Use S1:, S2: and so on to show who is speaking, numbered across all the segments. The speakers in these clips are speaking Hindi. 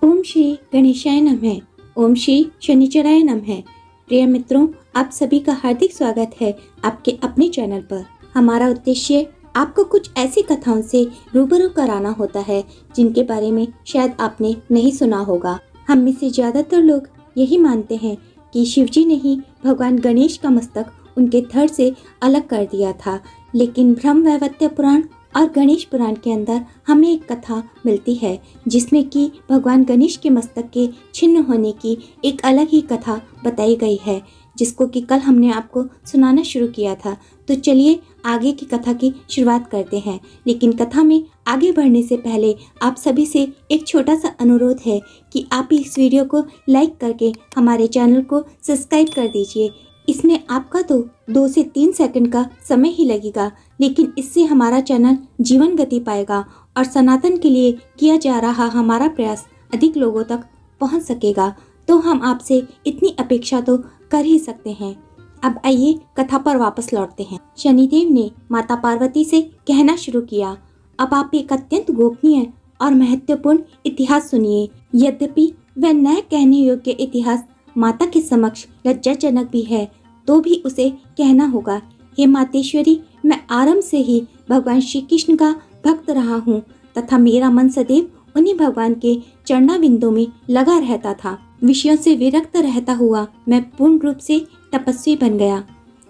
S1: ओम श्री गणेशाय नमः। ओम श्री शनिचराय नमः। प्रिय मित्रों, आप सभी का हार्दिक स्वागत है आपके अपने चैनल पर। हमारा उद्देश्य आपको कुछ ऐसी कथाओं से रूबरू कराना होता है जिनके बारे में शायद आपने नहीं सुना होगा। हम में से ज्यादातर लोग यही मानते हैं कि शिवजी ने ही भगवान गणेश का मस्तक उनके धड़ से अलग कर दिया था, लेकिन ब्रह्मवैवर्त पुराण और गणेश पुराण के अंदर हमें एक कथा मिलती है जिसमें कि भगवान गणेश के मस्तक के छिन्न होने की एक अलग ही कथा बताई गई है, जिसको कि कल हमने आपको सुनाना शुरू किया था। तो चलिए आगे की कथा की शुरुआत करते हैं। लेकिन कथा में आगे बढ़ने से पहले आप सभी से एक छोटा सा अनुरोध है कि आप इस वीडियो को लाइक करके हमारे चैनल को सब्सक्राइब कर दीजिए। इसमें आपका तो 2 से 3 सेकंड का समय ही लगेगा, लेकिन इससे हमारा चैनल जीवन गति पाएगा और सनातन के लिए किया जा रहा हमारा प्रयास अधिक लोगों तक पहुंच सकेगा। तो हम आपसे इतनी अपेक्षा तो कर ही सकते हैं। अब आइए कथा पर वापस लौटते हैं। शनिदेव ने माता पार्वती से कहना शुरू किया, अब आप एक अत्यंत गोपनीय और महत्वपूर्ण इतिहास सुनिए। यद्यपि वह न कहने योग्य इतिहास माता के समक्ष लज्जाजनक भी है, तो भी उसे कहना होगा। हे मातेश्वरी, मैं आरंभ से ही भगवान श्री कृष्ण का भक्त रहा हूँ तथा मेरा मन सदैव उन्हीं भगवान के चरणाविंदों में लगा रहता था। विषयों से विरक्त रहता हुआ मैं पूर्ण रूप से तपस्वी बन गया,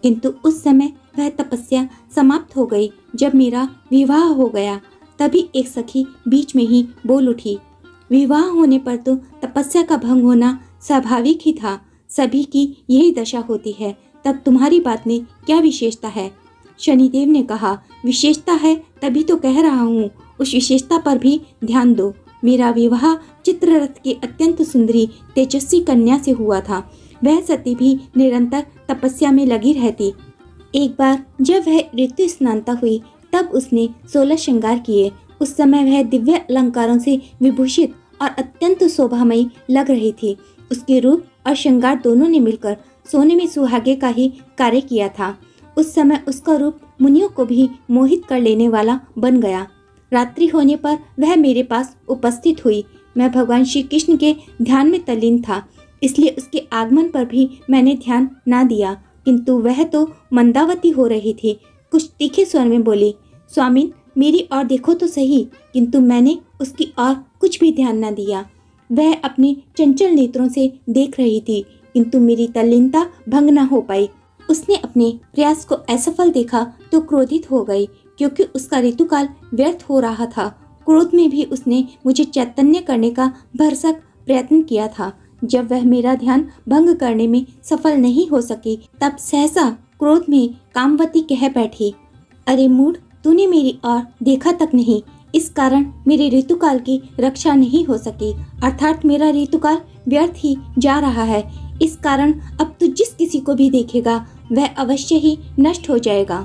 S1: किंतु उस समय वह तपस्या समाप्त हो गई जब मेरा विवाह हो गया। तभी एक सखी बीच में ही बोल उठी, विवाह होने पर तो तपस्या का भंग होना स्वाभाविक ही था, सभी की यही दशा होती है, तब तुम्हारी बात में क्या विशेषता है? शनिदेव ने कहा, विशेषता है तभी तो कह रहा हूँ, उस विशेषता पर भी ध्यान दो। मेरा विवाह चित्ररथ की अत्यंत सुंदरी तेजस्वी कन्या से हुआ था। वह सती भी निरंतर तपस्या में लगी रहती। एक बार जब वह ऋतु स्नानता हुई तब उसने 16 श्रृंगार किए। उस समय वह दिव्य अलंकारों से विभूषित और अत्यंत शोभामयी लग रही थी। उसके रूप और श्रृंगार दोनों ने मिलकर सोने में सुहागे का ही कार्य किया था। उस समय उसका रूप मुनियों को भी मोहित कर लेने वाला बन गया। रात्रि होने पर वह मेरे पास उपस्थित हुई। मैं भगवान श्री कृष्ण के ध्यान में तल्लीन था, इसलिए उसके आगमन पर भी मैंने ध्यान ना दिया, किंतु वह तो मंदावती हो रही थी। कुछ तीखे स्वर में बोली, स्वामी मेरी ओर देखो तो सही, किंतु मैंने उसकी ओर कुछ भी ध्यान न दिया। वह अपने चंचल नेत्रों से देख रही थी, किंतु मेरी तल्लीनता भंग न हो पाई। उसने अपने प्रयास को असफल देखा तो क्रोधित हो गई, क्योंकि उसका ऋतुकाल व्यर्थ हो रहा था। क्रोध में भी उसने मुझे चैतन्य करने का भरसक प्रयत्न किया था। जब वह मेरा ध्यान भंग करने में सफल नहीं हो सकी, तब सहसा क्रोध में कामवती कह बैठी, अरे मूढ़, तूने मेरी ओर देखा तक नहीं, इस कारण मेरे ऋतुकाल की रक्षा नहीं हो सकी, अर्थात मेरा ऋतुकाल व्यर्थ ही जा रहा है। इस कारण अब तू जिस किसी को भी देखेगा वह अवश्य ही नष्ट हो जाएगा।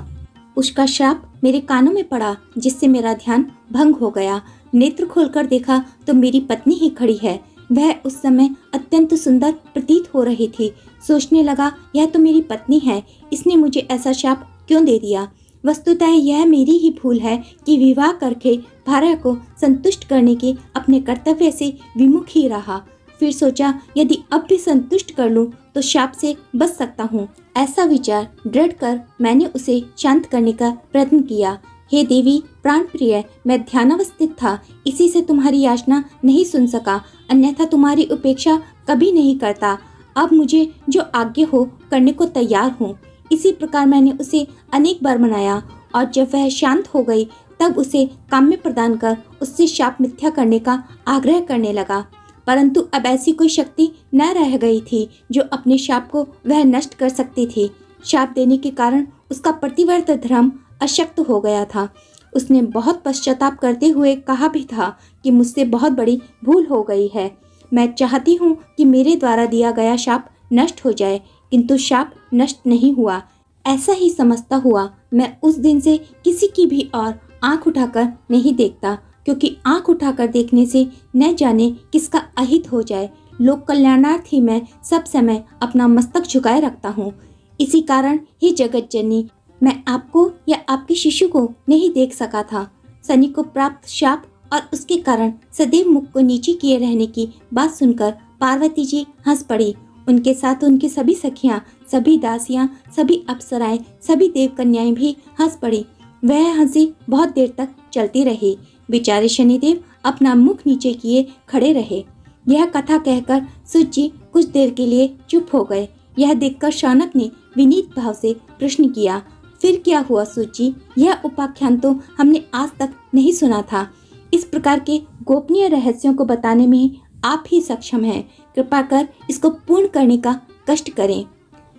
S1: उसका श्राप मेरे कानों में पड़ा, जिससे मेरा ध्यान भंग हो गया। नेत्र खोलकर देखा तो मेरी पत्नी ही खड़ी है। वह उस समय अत्यंत सुंदर प्रतीत हो रही थी। सोचने लगा, यह तो मेरी पत्नी है, इसने मुझे ऐसा श्राप क्यों दे दिया? वस्तुतः यह मेरी ही भूल है कि विवाह करके भार्या को संतुष्ट करने के अपने कर्तव्य से विमुख ही रहा। फिर सोचा, यदि अब भी संतुष्ट कर लूं तो शाप से बच सकता हूँ। ऐसा विचार दृढ़ कर मैंने उसे शांत करने का प्रयत्न किया। हे देवी प्राण प्रिय, मैं ध्यानावस्थित था, इसी से तुम्हारी याचना नहीं सुन सका, अन्यथा तुम्हारी उपेक्षा कभी नहीं करता। अब मुझे जो आज्ञा हो करने को तैयार हूँ। इसी प्रकार मैंने उसे अनेक बार मनाया, और जब वह शांत हो गई तब उसे काम्य प्रदान कर उससे शाप मिथ्या करने का आग्रह करने लगा। परंतु अब ऐसी कोई शक्ति न रह गई थी जो अपने शाप को वह नष्ट कर सकती थी। शाप देने के कारण उसका प्रतिवर्त धर्म अशक्त हो गया था। उसने बहुत पश्चाताप करते हुए कहा भी था कि मुझसे बहुत बड़ी भूल हो गई है। मैं चाहती हूँ कि मेरे द्वारा दिया गया शाप नष्ट हो जाए, किंतु शाप नष्ट नहीं हुआ। ऐसा ही समझता हुआ मैं उस दिन से किसी की भी और आंख उठाकर नहीं देखता, क्योंकि आंख उठाकर देखने से न जाने किसका अहित हो जाए। लोक कल्याणार्थ ही मैं सब समय अपना मस्तक झुकाए रखता हूँ। इसी कारण ही जगत जननी, मैं आपको या आपके शिशु को नहीं देख सका था। शनि को प्राप्त शाप और उसके कारण सदैव मुख को नीचे किए रहने की बात सुनकर पार्वती जी हंस पड़ी। उनके साथ उनकी सभी सखियां, सभी दासियां, सभी अप्सराएं, सभी देवकन्याएं भी हंस पड़ी। वह हंसी बहुत देर तक चलती रही। बेचारे शनिदेव अपना मुख नीचे किए खड़े रहे। यह कथा कहकर सूत जी कुछ देर के लिए चुप हो गए। यह देखकर शौनक ने विनीत भाव से प्रश्न किया, फिर क्या हुआ सूत जी? यह उपाख्यान तो हमने आज तक नहीं सुना था। इस प्रकार के गोपनीय रहस्यों को बताने में आप ही सक्षम हैं। कृपा कर इसको पूर्ण करने का कष्ट करें।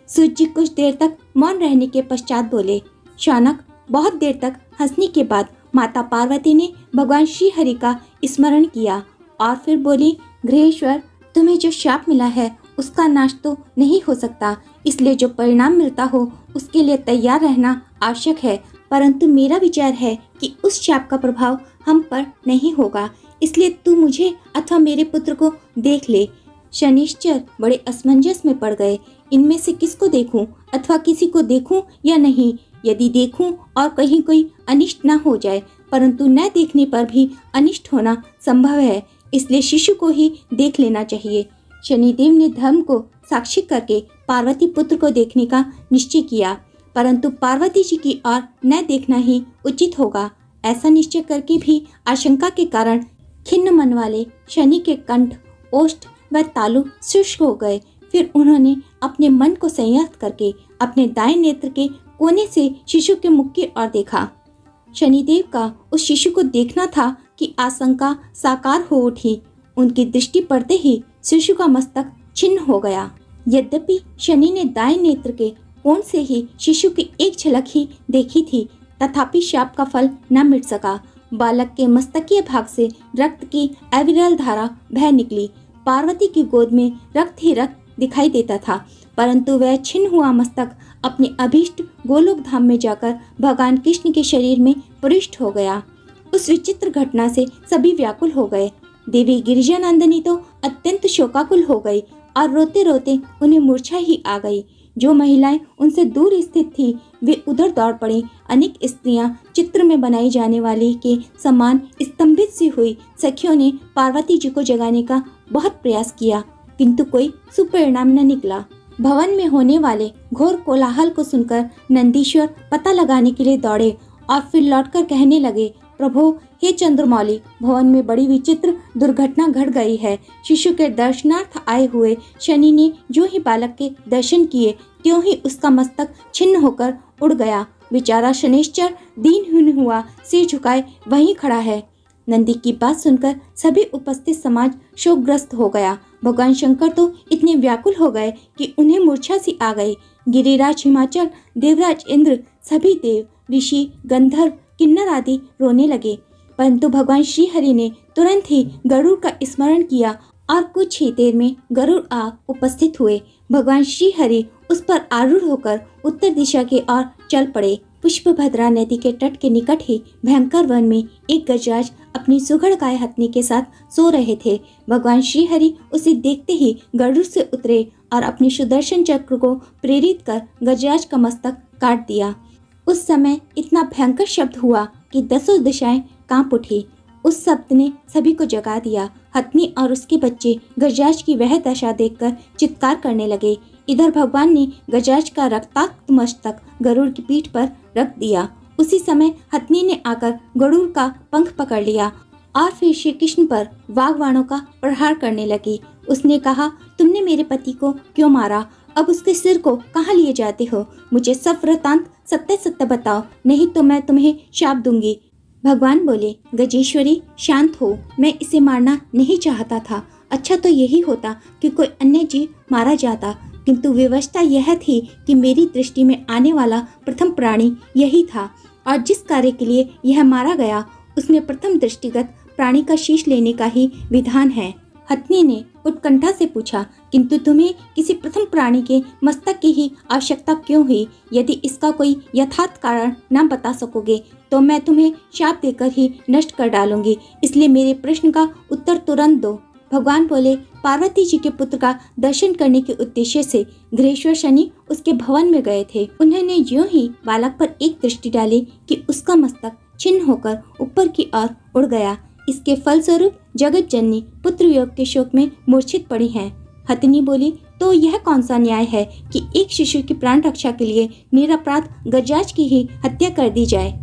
S1: सूत जी कुछ देर तक मौन रहने के पश्चात बोले। शौनक बहुत देर तक हंसने के बाद माता पार्वती ने भगवान श्री हरि का स्मरण किया और फिर बोली, गृहेश्वर, तुम्हें जो शाप मिला है उसका नाश तो नहीं हो सकता, इसलिए जो परिणाम मिलता हो उसके लिए तैयार रहना आवश्यक है। परंतु मेरा विचार है कि उस शाप का प्रभाव हम पर नहीं होगा, इसलिए तू मुझे अथवा मेरे पुत्र को देख ले। शनिश्चर बड़े असमंजस में पड़ गए। इनमें से किसको देखूं अथवा किसी को देखूं या नहीं? यदि देखूं और कहीं कोई अनिष्ट न हो जाए, परंतु न देखने पर भी अनिष्ट होना संभव है, इसलिए शिशु को ही देख लेना चाहिए। शनिदेव ने धर्म को साक्षी करके पार्वती पुत्र को देखने का निश्चय किया, परंतु पार्वती जी की ओर न देखना ही उचित होगा। ऐसा निश्चय करके भी आशंका के कारण खिन्न मन वाले शनि के कंठ, ओष्ठ व तालु शुष्क हो गए। फिर उन्होंने अपने मन को संयत करके अपने दाएं नेत्र के कोने से शिशु के मुख की ओर देखा। शनिदेव का उस शिशु को देखना था कि आशंका साकार हो उठी। उनकी दृष्टि पड़ते ही शिशु का मस्तक छिन्न हो गया। यद्यपि शनि ने दाएं नेत्र के कोण से ही शिशु की एक झलक ही देखी थी, तथापि शाप का फल न मिट सका। बालक के मस्तकीय भाग से रक्त की अविरल धारा बह निकली। पार्वती की गोद में रक्त ही रक्त दिखाई देता था, परंतु वह छिन्न हुआ मस्तक अपने अभीष्ट गोलोक धाम में जाकर भगवान कृष्ण के शरीर में प्रविष्ट हो गया। उस विचित्र घटना से सभी व्याकुल हो गए। देवी गिरिजानंदिनी तो अत्यंत शोकाकुल हो गई और रोते रोते उन्हें मूर्छा ही आ गई। जो महिलाएं उनसे दूर स्थित थी वे उधर दौड़ पड़ी। अनेक स्त्रियां चित्र में बनाई जाने वाली के समान स्तंभित सी हुई। सखियों ने पार्वती जी को जगाने का बहुत प्रयास किया, किंतु कोई सुपरिणाम न निकला। भवन में होने वाले घोर कोलाहल को सुनकर नंदीश्वर पता लगाने के लिए दौड़े और फिर लौटकर कहने लगे, प्रभु, हे चंद्रमौली, भवन में बड़ी विचित्र दुर्घटना घट गई है। शिशु के दर्शनार्थ आए हुए शनि ने जो ही बालक के दर्शन किए, त्यों ही उसका मस्तक छिन्न होकर उड़ गया। बेचारा शनिश्चर दीनहीन हुआ सिर झुकाए वहीं खड़ा है। नंदी की बात सुनकर सभी उपस्थित समाज शोकग्रस्त हो गया। भगवान शंकर तो इतने व्याकुल हो गए कि उन्हें मूर्छा सी आ गई। गिरिराज, हिमाचल, देवराज इंद्र, सभी देव, ऋषि, गंधर्व, किन्नर आदि रोने लगे, परंतु भगवान श्री हरि ने तुरंत ही गरुड़ का स्मरण किया और कुछ ही देर में गरुड़ आ उपस्थित हुए। भगवान श्री हरि उस पर आरूढ़ होकर उत्तर दिशा की ओर चल पड़े। पुष्पभद्रा नदी के तट के निकट ही भयंकर वन में एक गजराज अपनी सुघड़ गाय हथनी के साथ सो रहे थे। भगवान श्री हरि उसे देखते ही गरुड़ से उतरे और अपने सुदर्शन चक्र को प्रेरित कर गजराज का मस्तक काट दिया। उस समय इतना भयंकर शब्द हुआ कि दसों दिशाएं कांप उठी। उस शब्द ने सभी को जगा दिया। हथनी और उसके बच्चे गजराज की वह दशा देखकर चित्कार करने लगे। इधर भगवान ने गजराज का रक्ताक्त मस्तक गरुड़ की पीठ पर रख दिया। उसी समय हथनी ने आकर गरुड़ का पंख पकड़ लिया और फिर श्री कृष्ण पर वाग्बाणों का प्रहार करने लगी। उसने कहा, तुमने मेरे पति को क्यों मारा? अब उसके सिर को कहाँ लिए जाते हो? मुझे सब वृतांत सत्य सत्य बताओ, नहीं तो मैं तुम्हें शाप दूंगी। भगवान बोले, गजेश्वरी शांत हो, मैं इसे मारना नहीं चाहता था। अच्छा तो यही होता कि कोई अन्य जीव मारा जाता, किंतु व्यवस्था यह थी कि मेरी दृष्टि में आने वाला प्रथम प्राणी यही था और जिस कार्य के लिए यह मारा गया उसमें प्रथम दृष्टिगत प्राणी का शीश लेने का ही विधान है। हथनी ने उत्कंठा से पूछा, किंतु तुम्हें किसी प्रथम प्राणी के मस्तक की ही आवश्यकता क्यों हुई? यदि इसका कोई यथार्थ कारण न बता सकोगे तो मैं तुम्हें शाप देकर ही नष्ट कर डालूंगी, इसलिए मेरे प्रश्न का उत्तर तुरंत दो। भगवान बोले, पार्वती जी के पुत्र का दर्शन करने के उद्देश्य से गृहेश्वर शनि उसके भवन में गए थे। उन्होंने यूं ही बालक पर एक दृष्टि डाली कि उसका मस्तक छिन्न होकर ऊपर की ओर उड़ गया। इसके फलस्वरूप जगत जननी पुत्र योग के शोक में मूर्छित पड़ी हैं। हथिनी बोली, तो यह कौन सा न्याय है कि एक शिशु की प्राण रक्षा के लिए निरपराध गजराज की ही हत्या कर दी जाए।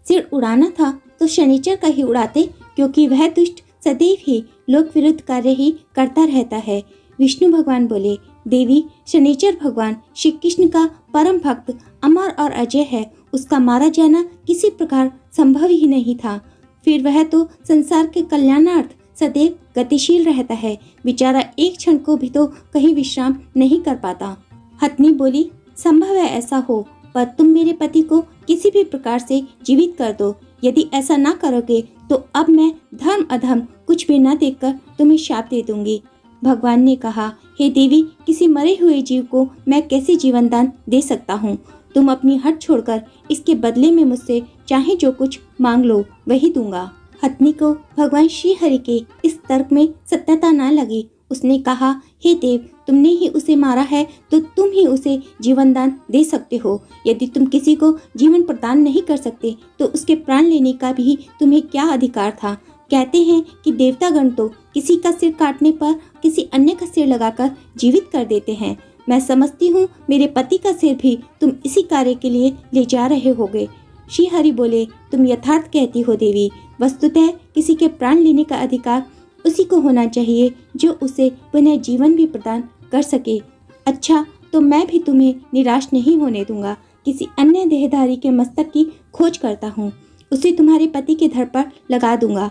S1: सिर उड़ाना था तो शनिचर का ही उड़ाते, क्योंकि वह दुष्ट सदैव ही लोक विरुद्ध कार्य ही करता रहता है। विष्णु भगवान बोले, देवी, शनिचर भगवान श्री कृष्ण का परम भक्त अमर और अजय है। उसका मारा जाना किसी प्रकार संभव ही नहीं था। फिर वह तो संसार के कल्याणार्थ सदैव गतिशील रहता है। बेचारा एक क्षण को भी तो कहीं विश्राम नहीं कर पाता। हथनी बोली, संभव है ऐसा हो, पर तुम मेरे पति को किसी भी प्रकार से जीवित कर दो। यदि ऐसा ना करोगे तो अब मैं धर्म अधर्म कुछ भी न देखकर तुम्हें शाप दे दूंगी। भगवान ने कहा, हे देवी, किसी मरे हुए जीव को मैं कैसे जीवन दान दे सकता हूँ। तुम अपनी हट छोड़कर इसके बदले में मुझसे चाहे जो कुछ मांग लो वही दूंगा। हथनी को भगवान श्री हरि के इस तर्क में सत्यता न लगी। उसने कहा, हे देव, तुमने ही उसे मारा है तो तुम ही उसे जीवन दान दे सकते हो। यदि तुम किसी को जीवन प्रदान नहीं कर सकते तो उसके प्राण लेने का भी तुम्हें क्या अधिकार था। कहते हैं कि देवतागण तो किसी का सिर काटने पर किसी अन्य का सिर लगाकर जीवित कर देते हैं। मैं समझती हूँ मेरे पति का सिर भी तुम इसी कार्य के लिए ले जा रहे होगे। श्री हरि बोले, तुम यथार्थ कहती हो देवी। वस्तुतः किसी के प्राण लेने का अधिकार उसी को होना चाहिए जो उसे पुनः जीवन भी प्रदान कर सके। अच्छा, तो मैं भी तुम्हें निराश नहीं होने दूंगा। किसी अन्य देहधारी के मस्तक की खोज करता हूँ, उसे तुम्हारे पति के धड़ पर लगा दूंगा।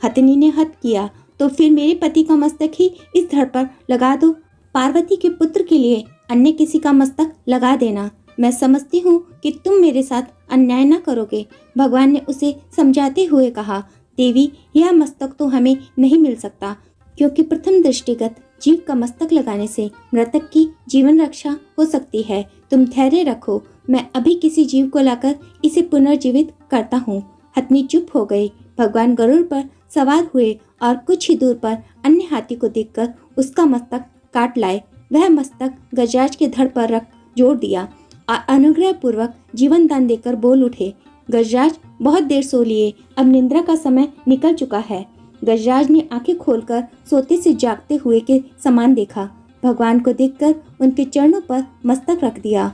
S1: हथिनी ने हथ किया, तो फिर मेरे पति का मस्तक ही इस धड़ पर लगा दो। पार्वती के पुत्र के लिए अन्य किसी का मस्तक लगा देना। मैं समझती हूँ कि तुम मेरे साथ अन्याय न करोगे। भगवान ने उसे समझाते हुए कहा, देवी, यह मस्तक तो हमें नहीं मिल सकता, क्योंकि प्रथम दृष्टिगत जीव का मस्तक लगाने से मृतक की जीवन रक्षा हो सकती है। तुम धैर्य रखो, मैं अभी किसी जीव को लाकर इसे पुनर्जीवित करता हूँ। हथनी चुप हो गई। भगवान गरुड़ पर सवार हुए और कुछ ही दूर पर अन्य हाथी को देखकर उसका मस्तक काट लाए। वह मस्तक गजराज के धड़ पर रख जोड़ दिया और अनुग्रह पूर्वक जीवन दान देकर बोल उठे, गजराज, बहुत देर सो लिए, अब निद्रा का समय निकल चुका है। गजराज ने आंखें खोलकर सोते से जागते हुए के समान देखा। भगवान को देखकर उनके चरणों पर मस्तक रख दिया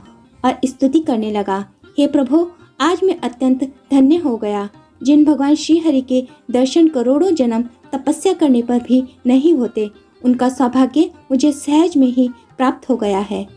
S1: और स्तुति करने लगा, हे प्रभु, आज मैं अत्यंत धन्य हो गया। जिन भगवान श्री हरि के दर्शन करोड़ों जन्म तपस्या करने पर भी नहीं होते, उनका सौभाग्य मुझे सहज में ही प्राप्त हो गया है।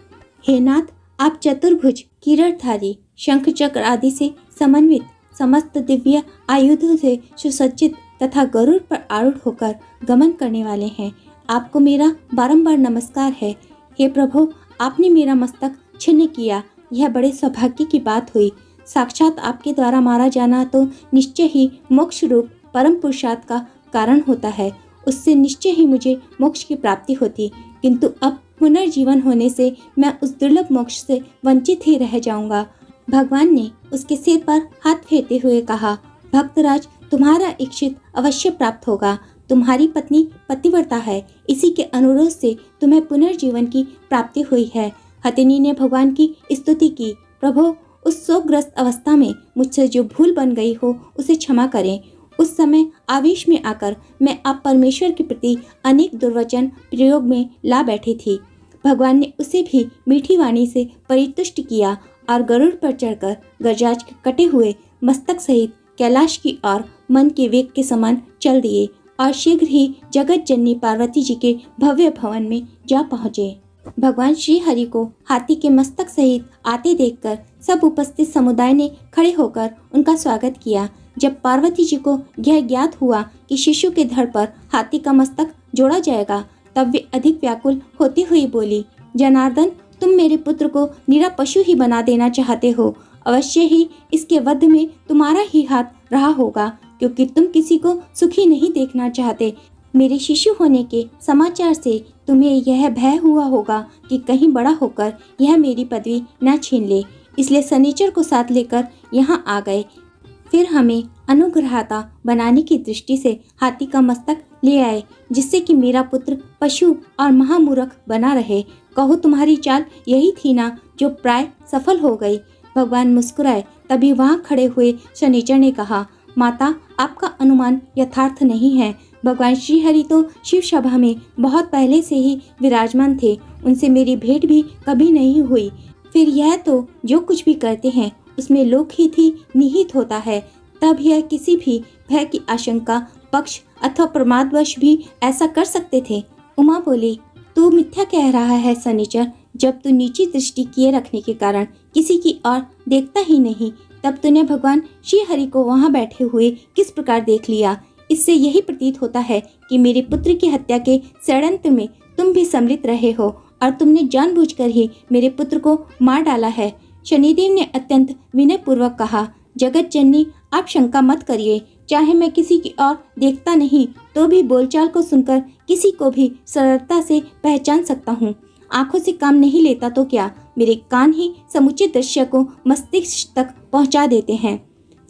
S1: हे नाथ, आप चतुर्भुज, किरणधारी, शंख चक्र आदि से समन्वित, समस्त दिव्य आयुधों से सुसज्जित तथा गरुड़ पर आरूढ़ होकर गमन करने वाले हैं। आपको मेरा बारंबार नमस्कार है। हे प्रभु, आपने मेरा मस्तक छिन्न किया, यह बड़े सौभाग्य की बात हुई। साक्षात आपके द्वारा मारा जाना तो निश्चय ही मोक्ष रूप परम पुरुषार्थ का कारण होता है। उससे निश्चय ही मुझे मोक्ष की प्राप्ति होती, किंतु अब पुनर्जीवन होने से मैं उस दुर्लभ मोक्ष से वंचित ही रह जाऊंगा। भगवान ने उसके सिर पर हाथ फेरते हुए कहा, भक्तराज, तुम्हारा इच्छित अवश्य प्राप्त होगा। तुम्हारी पत्नी पतिव्रता है, इसी के अनुरोध से तुम्हें पुनर्जीवन की प्राप्ति हुई है। हथिनी ने भगवान की स्तुति की, प्रभु, उस शोकग्रस्त अवस्था में मुझसे जो भूल बन गई हो उसे क्षमा करें। उस समय आवेश में आकर मैं आप परमेश्वर के प्रति अनेक दुर्वचन प्रयोग में ला बैठी थी। भगवान ने उसे भी मीठी वाणी से परितुष्ट किया और गरुड़ पर चढ़कर गजराज के कटे हुए मस्तक सहित कैलाश की ओर मन के वेग के समान चल दिए और शीघ्र ही जगत जननी पार्वती जी के भव्य भवन में जा पहुँचे। भगवान श्री हरि को हाथी के मस्तक सहित आते देखकर सब उपस्थित समुदाय ने खड़े होकर उनका स्वागत किया। जब पार्वती जी को यह ज्ञात हुआ कि शिशु के धड़ पर हाथी का मस्तक जोड़ा जाएगा, तब वे अधिक व्याकुल होती हुई बोली, जनार्दन, तुम मेरे पुत्र को निरा पशु ही बना देना चाहते हो। अवश्य ही इसके वध में तुम्हारा ही हाथ रहा होगा, क्योंकि तुम किसी को सुखी नहीं देखना चाहते। मेरे शिशु होने के समाचार से तुम्हें यह भय हुआ होगा कि कहीं बड़ा होकर यह मेरी पदवी न छीन ले, इसलिए शनिचर को साथ लेकर यहाँ आ गए। फिर हमें अनुग्रहता बनाने की दृष्टि से हाथी का मस्तक ले आए, जिससे कि मेरा पुत्र पशु और महामूर्ख बना रहे। कहो, तुम्हारी चाल यही थी ना, जो प्राय सफल हो गई। भगवान मुस्कुराए। तभी वहाँ खड़े हुए शनिचर ने कहा, माता, आपका अनुमान यथार्थ नहीं है। भगवान श्री हरि तो शिव सभा में बहुत पहले से ही विराजमान थे। उनसे मेरी भेंट भी कभी नहीं हुई। फिर यह तो जो कुछ भी करते हैं उसमें लोकहित ही निहित होता है। तब यह किसी भी भय की आशंका पक्ष अथवा प्रमादवश भी ऐसा कर सकते थे। उमा बोली, तू मिथ्या कह रहा है शनिचर। जब तू नीची दृष्टि किए रखने के कारण किसी की ओर देखता ही नहीं, तब तूने भगवान श्री हरि को वहां बैठे हुए किस प्रकार देख लिया। इससे यही प्रतीत होता है कि मेरे पुत्र की हत्या के षड्यंत्र में तुम भी सम्मिलित रहे हो और तुमने जानबूझकर ही मेरे पुत्र को मार डाला है। शनिदेव ने अत्यंत विनयपूर्वक कहा, जगत जननी, आप शंका मत करिए। चाहे मैं किसी की ओर देखता नहीं तो भी बोलचाल को सुनकर किसी को भी सरलता से पहचान सकता हूँ। आंखों से काम नहीं लेता तो क्या, मेरे कान ही समुचित दृश्य को मस्तिष्क तक पहुंचा देते हैं।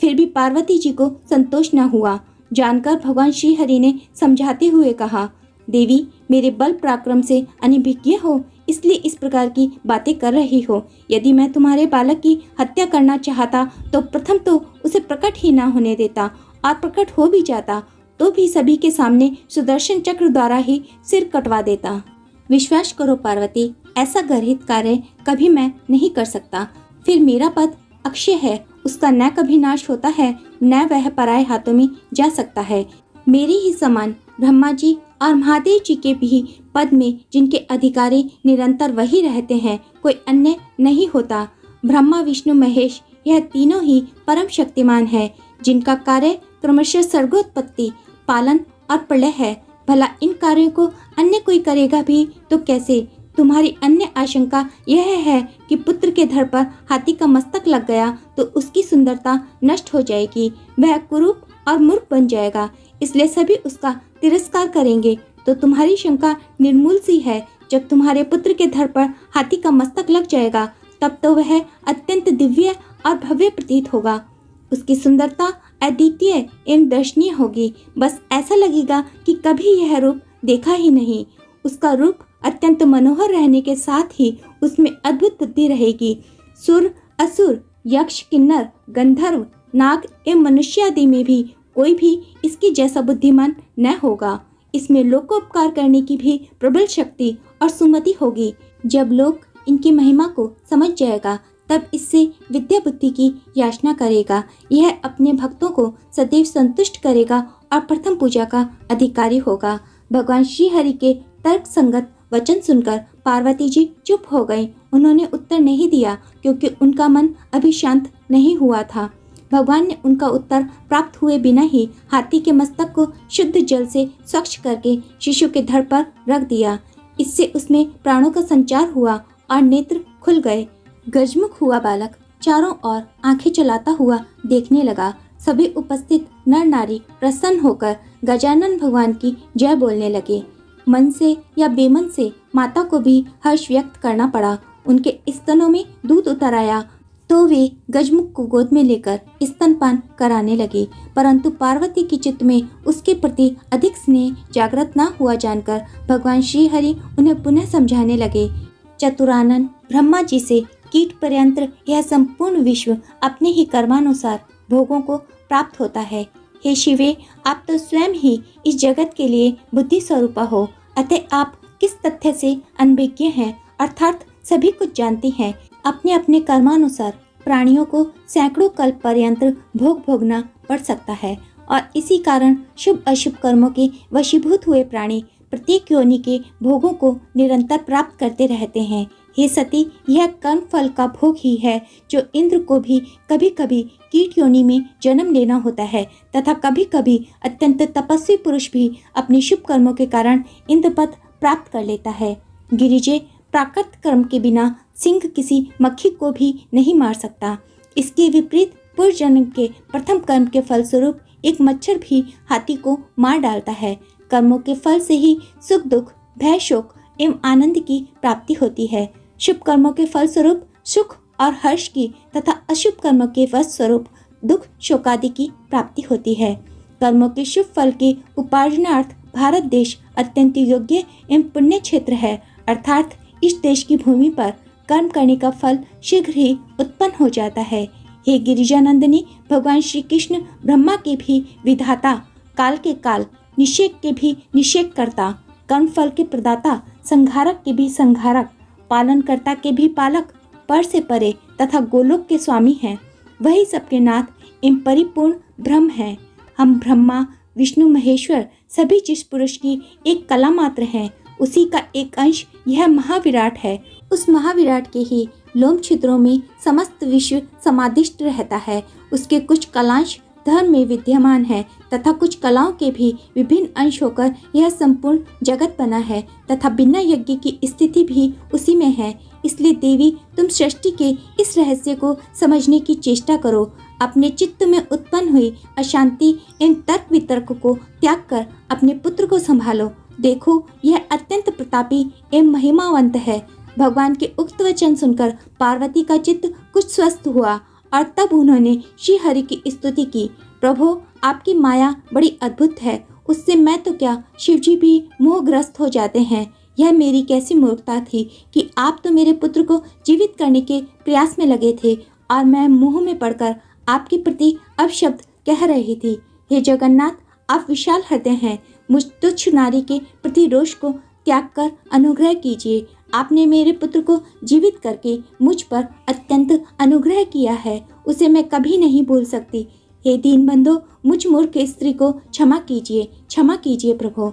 S1: फिर भी पार्वती जी को संतोष न हुआ। जानकर भगवान श्री हरि ने समझाते हुए कहा, देवी, मेरे बल पराक्रम से अनभिज्ञ हो इसलिए इस प्रकार की बातें कर रही हो। यदि मैं तुम्हारे बालक की हत्या करना चाहता तो प्रथम तो उसे प्रकट ही ना होने देता, और प्रकट हो भी जाता तो भी सभी के सामने सुदर्शन चक्र द्वारा ही सिर कटवा देता। विश्वास करो पार्वती, ऐसा गर्हित कार्य कभी मैं नहीं कर सकता। फिर मेरा पद अक्षय है, उसका न कभी नाश होता है न वह पराये हाथों में जा सकता है। मेरे ही समान ब्रह्मा जी और महादेव जी के भी पद में जिनके अधिकारी निरंतर वही रहते हैं, कोई अन्य नहीं होता। ब्रह्मा, विष्णु, महेश, यह तीनों ही परम शक्तिमान है, जिनका कार्य क्रमशः सर्गोत्पत्ति, पालन और प्रलय है। भला इन कार्यों को अन्य कोई करेगा भी तो कैसे? तुम्हारी अन्य आशंका यह है कि पुत्र के धड़ पर हाथी का मस्तक लग गया तो उसकी सुंदरता नष्ट हो जाएगी, वह कुरूप और मूर्ख बन जाएगा, इसलिए सभी उसका तिरस्कार करेंगे। तो तुम्हारी शंका निर्मूल सी है। जब तुम्हारे पुत्र के धड़ पर हाथी का मस्तक लग जाएगा तब तो वह अत्यंत दिव्य और भव्य प्रतीत होगा। उसकी सुंदरता अद्वितीय एवं दर्शनीय होगी। बस ऐसा लगेगा कि कभी यह रूप देखा ही नहीं। उसका रूप अत्यंत मनोहर रहने के साथ ही उसमें अद्भुत बुद्धि रहेगी। सुर, असुर, यक्ष, किन्नर, गंधर्व, नाग एवं मनुष्य आदि में भी कोई भी इसके जैसा बुद्धिमान न होगा। इसमें लोकोपकार करने की भी प्रबल शक्ति और सुमति होगी। जब लोग इनकी महिमा को समझ जाएगा तब इससे विद्या बुद्धि की याचना करेगा। यह अपने भक्तों को सदैव संतुष्ट करेगा और प्रथम पूजा का अधिकारी होगा। भगवान श्री हरि के तर्क संगत वचन सुनकर पार्वती जी चुप हो गई। उन्होंने उत्तर नहीं दिया क्योंकि उनका मन अभी शांत नहीं हुआ था। भगवान ने उनका उत्तर प्राप्त हुए बिना ही हाथी के मस्तक को शुद्ध जल से स्वच्छ करके शिशु के धड़ पर रख दिया। इससे उसमें प्राणों का संचार हुआ और नेत्र खुल गए। गजमुख हुआ बालक चारों ओर आंखें चलाता हुआ देखने लगा। सभी उपस्थित नर नारी प्रसन्न होकर गजानन भगवान की जय बोलने लगे। मन से या बेमन से माता को भी हर्ष व्यक्त करना पड़ा। उनके स्तनों में दूध उतर आया तो वे गजमुख को गोद में लेकर स्तनपान कराने लगे, परंतु पार्वती की चित्त में उसके प्रति अधिक स्नेह जागृत न हुआ जानकर भगवान श्री हरि उन्हें पुनः समझाने लगे। चतुरानन, ब्रह्मा जी से कीट पर्यंत यह संपूर्ण विश्व अपने ही कर्मानुसार भोगों को प्राप्त होता है। हे शिवे, आप तो स्वयं ही इस जगत के लिए बुद्धि स्वरूपा हो, अतः आप किस तथ्य से अनभिज्ञ हैं, अर्थात सभी कुछ जानते हैं। अपने अपने कर्मानुसार प्राणियों को सैकड़ों कल्प पर्यंत भोग भोगना पड़ सकता है और इसी कारण शुभ अशुभ कर्मों के वशीभूत हुए प्राणी प्रत्येक योनि के भोगों को निरंतर प्राप्त करते रहते हैं। हे सती, यह कर्म फल का भोग ही है जो इंद्र को भी कभी कभी कीट योनि में जन्म लेना होता है तथा कभी कभी अत्यंत तपस्वी पुरुष भी अपने शुभ कर्मों के कारण इंद्र पद प्राप्त कर लेता है। गिरिजे, प्राकृत कर्म के बिना सिंह किसी मक्खी को भी नहीं मार सकता। इसके विपरीत पूर्व जन्म के प्रथम कर्म के फलस्वरूप एक मच्छर भी हाथी को मार डालता है। कर्मों के फल से ही सुख दुख, भय शोक एवं आनंद की प्राप्ति होती है। शुभ कर्मों के फलस्वरूप सुख और हर्ष की तथा अशुभ कर्मों के फलस्वरूप दुख शोकादि की प्राप्ति होती है। कर्मों के शुभ फल के उपार्जनार्थ भारत देश अत्यंत योग्य एवं पुण्य क्षेत्र है, अर्थात इस देश की भूमि पर कर्म करने का फल शीघ्र ही उत्पन्न हो जाता है। हे गिरिजानंदिनी, भगवान श्री कृष्ण ब्रह्मा के भी विधाता, काल के काल, निषेक के भी निषेक करता, कर्म फल के प्रदाता, संहारक के भी संहारक, पालनकर्ता के भी पालक, पर से परे तथा गोलोक के स्वामी हैं। वही सबके नाथ एवं परिपूर्ण ब्रह्म हैं। हम ब्रह्मा विष्णु महेश्वर सभी जिस पुरुष की एक कला मात्र हैं, उसी का एक अंश यह महाविराट है। उस महाविराट के ही लोम छिद्रों में समस्त विश्व समादिष्ट रहता है। उसके कुछ कलांश धर्म में विद्यमान है तथा कुछ कलाओं के भी विभिन्न अंश होकर यह संपूर्ण जगत बना है तथा बिना यज्ञ की स्थिति भी उसी में है। इसलिए देवी, तुम सृष्टि के इस रहस्य को समझने की चेष्टा करो। अपने चित्त में उत्पन्न हुई अशांति इन तर्क वितर्क को त्याग कर अपने पुत्र को संभालो। देखो, यह अत्यंत प्रतापी एवं महिमावंत है। भगवान के उक्त वचन सुनकर पार्वती का चित्त कुछ स्वस्थ हुआ और तब उन्होंने श्री हरि की स्तुति की। प्रभु, आपकी माया बड़ी अद्भुत है, उससे मैं तो क्या शिवजी भी मोहग्रस्त हो जाते हैं। यह मेरी कैसी मूर्खता थी कि आप तो मेरे पुत्र को जीवित करने के प्रयास में लगे थे और मैं मुंह में पड़कर आपके प्रति अपशब्द कह रही थी। हे जगन्नाथ, आप विशाल हृदय हैं। मुझ तुच्छ नारी के प्रति रोष को त्याग कर अनुग्रह कीजिए। आपने मेरे पुत्र को जीवित करके मुझ पर अत्यंत अनुग्रह किया है, उसे मैं कभी नहीं भूल सकती। हे दीनबंधो, मुझ मूर्ख स्त्री को क्षमा कीजिए प्रभु।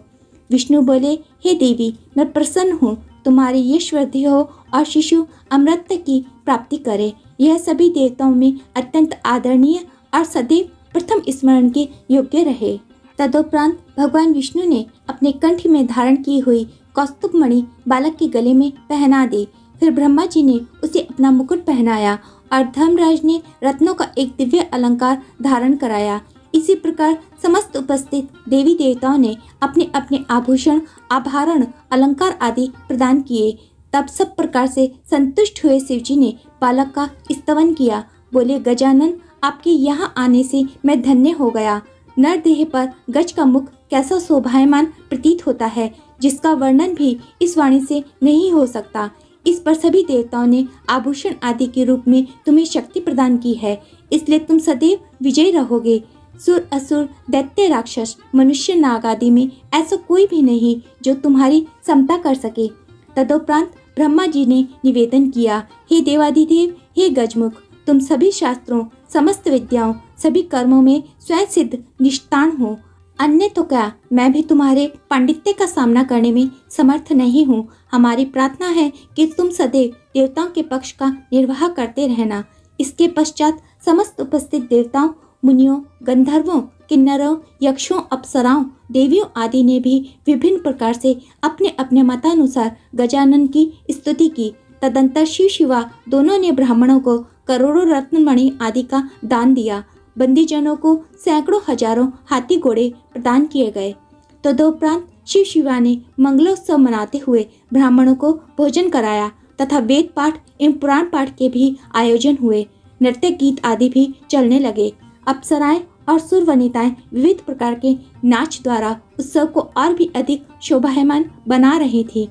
S1: विष्णु बोले, हे देवी, मैं प्रसन्न हूँ, तुम्हारी यश वृद्धि हो और शिशु अमृत की प्राप्ति करे। यह सभी देवताओं में अत्यंत आदरणीय और सदैव प्रथम स्मरण के योग्य रहे। तदोपरांत भगवान विष्णु ने अपने कंठ में धारण की हुई कौस्तुभ मणि बालक के गले में पहना दी। फिर ब्रह्मा जी ने उसे अपना मुकुट पहनाया और धर्मराज ने रत्नों का एक दिव्य अलंकार धारण कराया। इसी प्रकार समस्त उपस्थित देवी देवताओं ने अपने अपने आभूषण, आभरण, अलंकार आदि प्रदान किए। तब सब प्रकार से संतुष्ट हुए शिवजी ने बालक का स्तवन किया। बोले, गजानन, आपके यहाँ आने से मैं धन्य हो गया। नर देह पर गज का मुख कैसा शोभायमान प्रतीत होता है, जिसका वर्णन भी इस वाणी से नहीं हो सकता। इस पर सभी देवताओं ने आभूषण आदि के रूप में तुम्हें शक्ति प्रदान की है, इसलिए तुम सदैव विजयी रहोगे। सुर, असुर, दैत्य, राक्षस, मनुष्य, नाग आदि में ऐसा कोई भी नहीं जो तुम्हारी समता कर सके। तदोपरांत ब्रह्मा जी ने निवेदन किया, हे देवाधिदेव, हे गजमुख, तुम सभी शास्त्रों, समस्त विद्याओं, सभी कर्मों में स्वयं सिद्ध निष्ठान हो। अन्य तो क्या, मैं भी तुम्हारे पांडित्य का सामना करने में समर्थ नहीं हूँ। हमारी प्रार्थना है कि तुम सदैव देवताओं के पक्ष का निर्वाह करते रहना। इसके पश्चात समस्त उपस्थित देवताओं, मुनियों, गंधर्वों, किन्नरों, यक्षों, अप्सराओं, देवियों आदि ने भी विभिन्न प्रकार से अपने अपने मतानुसार गजानन की स्तुति की। तदंतर शिव शिवा दोनों ने ब्राह्मणों को करोड़ों रत्नमणि आदि का दान दिया। बंदीजनों को सैकड़ों हजारों हाथी घोड़े प्रदान किए गए। तदोपरांत शिव शिवा ने मंगलोत्सव मनाते हुए ब्राह्मणों को भोजन कराया तथा वेद पाठ एवं पुराण पाठ के भी आयोजन हुए। नृत्य, गीत आदि भी चलने लगे। अप्सराएं और सुर वनिताएं विविध प्रकार के नाच द्वारा उत्सव को और भी अधिक शोभायमान बना रही थी।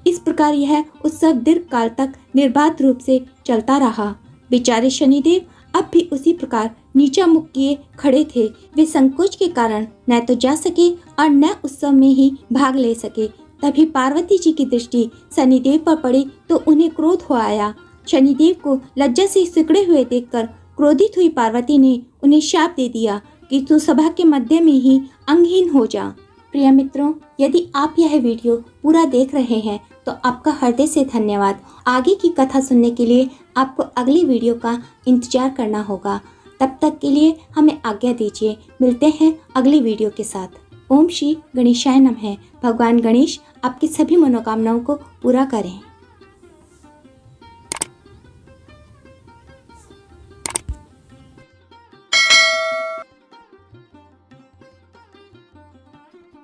S1: इस प्रकार यह उत्सव दीर्घ काल तक निर्बाध रूप से चलता रहा। बेचारे शनिदेव अब भी उसी प्रकार नीचा मुख किए खड़े थे। वे संकोच के कारण न तो जा सके और न उत्सव में ही भाग ले सके। तभी पार्वती जी की दृष्टि शनिदेव पर पड़ी तो उन्हें क्रोध हो आया। शनिदेव को लज्जा से सिकुड़े हुए देखकर क्रोधित हुई पार्वती ने उन्हें शाप दे दिया कि तू सभा के मध्य में ही अंगहीन हो जा। प्रिय मित्रों, यदि आप यह वीडियो पूरा देख रहे हैं तो आपका हृदय से धन्यवाद। आगे की कथा सुनने के लिए आपको अगली वीडियो का इंतजार करना होगा। तब तक के लिए हमें आज्ञा दीजिए। मिलते हैं अगली वीडियो के साथ। ओम श्री गणेशाय नमः। भगवान गणेश आपकी सभी मनोकामनाओं को पूरा करें।